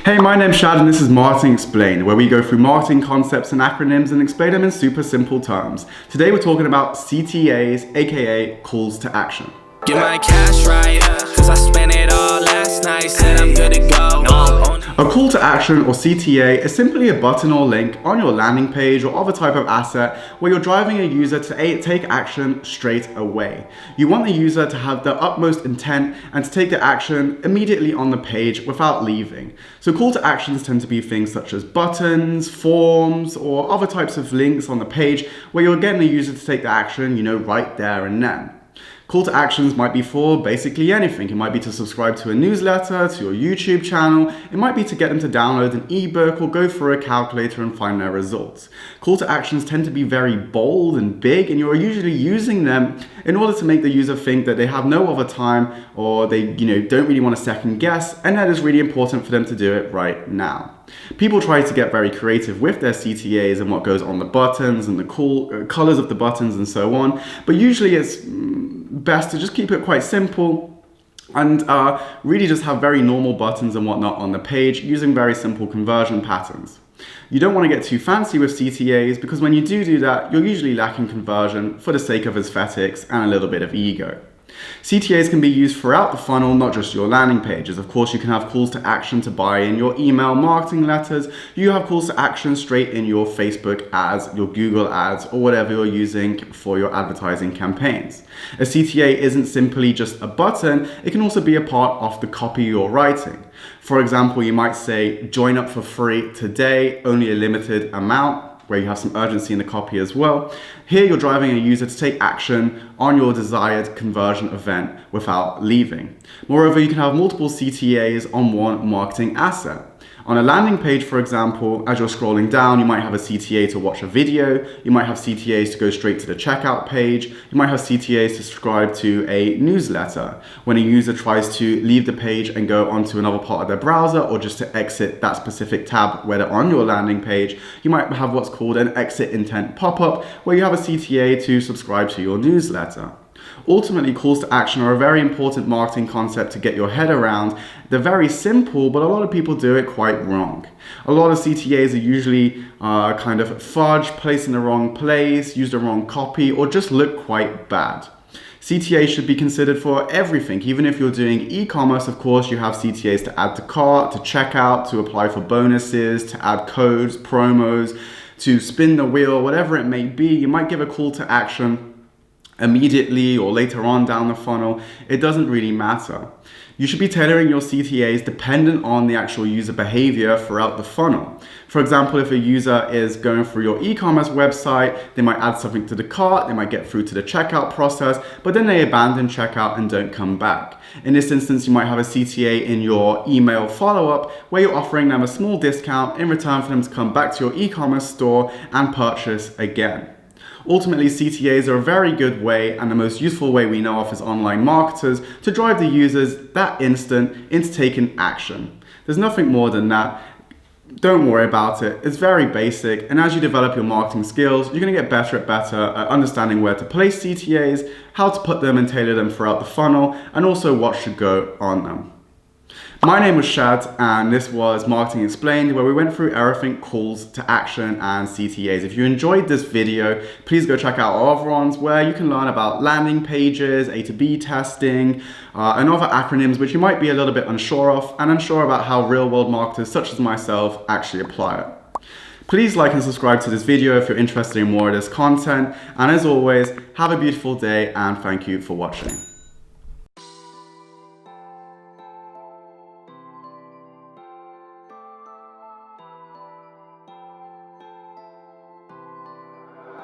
Hey, my name's Shad and this is Marketing Explained, where we go through marketing concepts and acronyms and explain them in super simple terms. Today we're talking about CTAs, aka calls to action. Get my cash right, cause I spent it all last night, said I'm good to go. A call to action, or CTA, is simply a button or link on your landing page or other type of asset where you're driving a user to take action straight away. You want the user to have the utmost intent and to take the action immediately on the page without leaving. So call to actions tend to be things such as buttons, forms, or other types of links on the page where you're getting the user to take the action, right there and then. Call to actions might be for basically anything. It might be to subscribe to a newsletter, to your YouTube channel. It might be to get them to download an ebook or go through a calculator and find their results. Call to actions tend to be very bold and big, and you're usually using them in order to make the user think that they have no other time or they don't really want to second guess, and that is really important for them to do it right now. People try to get very creative with their CTAs and what goes on the buttons and the colors of the buttons and so on, but usually it's best to just keep it quite simple and really just have very normal buttons and whatnot on the page using very simple conversion patterns. You don't want to get too fancy with CTAs because when you do that, you're usually lacking conversion for the sake of aesthetics and a little bit of ego. CTAs can be used throughout the funnel, not just your landing pages. Of course, you can have calls to action to buy in your email marketing letters. You have calls to action straight in your Facebook ads, your Google ads, or whatever you're using for your advertising campaigns. A CTA isn't simply just a button. It can also be a part of the copy you're writing. For example, you might say, join up for free today, only a limited amount, where you have some urgency in the copy as well. Here you're driving a user to take action on your desired conversion event without leaving. Moreover, you can have multiple CTAs on one marketing asset. On a landing page, for example, as you're scrolling down, you might have a CTA to watch a video, you might have CTAs to go straight to the checkout page, you might have CTAs to subscribe to a newsletter. When a user tries to leave the page and go onto another part of their browser or just to exit that specific tab where they're on your landing page, you might have what's called an exit intent pop-up where you have a CTA to subscribe to your newsletter. Ultimately, calls to action are a very important marketing concept to get your head around. They're very simple, but a lot of people do it quite wrong. A lot of CTAs are usually kind of fudge, placed in the wrong place, use the wrong copy, or just look quite bad. CTAs should be considered for everything. Even if you're doing e-commerce, of course, you have CTAs to add to cart, to checkout, to apply for bonuses, to add codes, promos, to spin the wheel, whatever it may be. You might give a call to action immediately or later on down the funnel. It doesn't really matter. You should be tailoring your CTAs dependent on the actual user behavior throughout the funnel. For example, if a user is going through your e-commerce website, they might add something to the cart, they might get through to the checkout process, but then they abandon checkout and don't come back. In this instance, you might have a CTA in your email follow-up where you're offering them a small discount in return for them to come back to your e-commerce store and purchase again. Ultimately, CTAs are a very good way and the most useful way we know of as online marketers to drive the users that instant into taking action. There's nothing more than that. Don't worry about it. It's very basic, and as you develop your marketing skills, you're going to get better at understanding where to place CTAs, how to put them and tailor them throughout the funnel, and also what should go on them. My name was Shad, and this was Marketing Explained, where we went through everything calls to action and CTAs. If you enjoyed this video, please go check out our other ones where you can learn about landing pages, A to B testing, and other acronyms which you might be a little bit unsure of and unsure about how real-world marketers such as myself actually apply it. Please like and subscribe to this video if you're interested in more of this content, and as always, have a beautiful day and thank you for watching.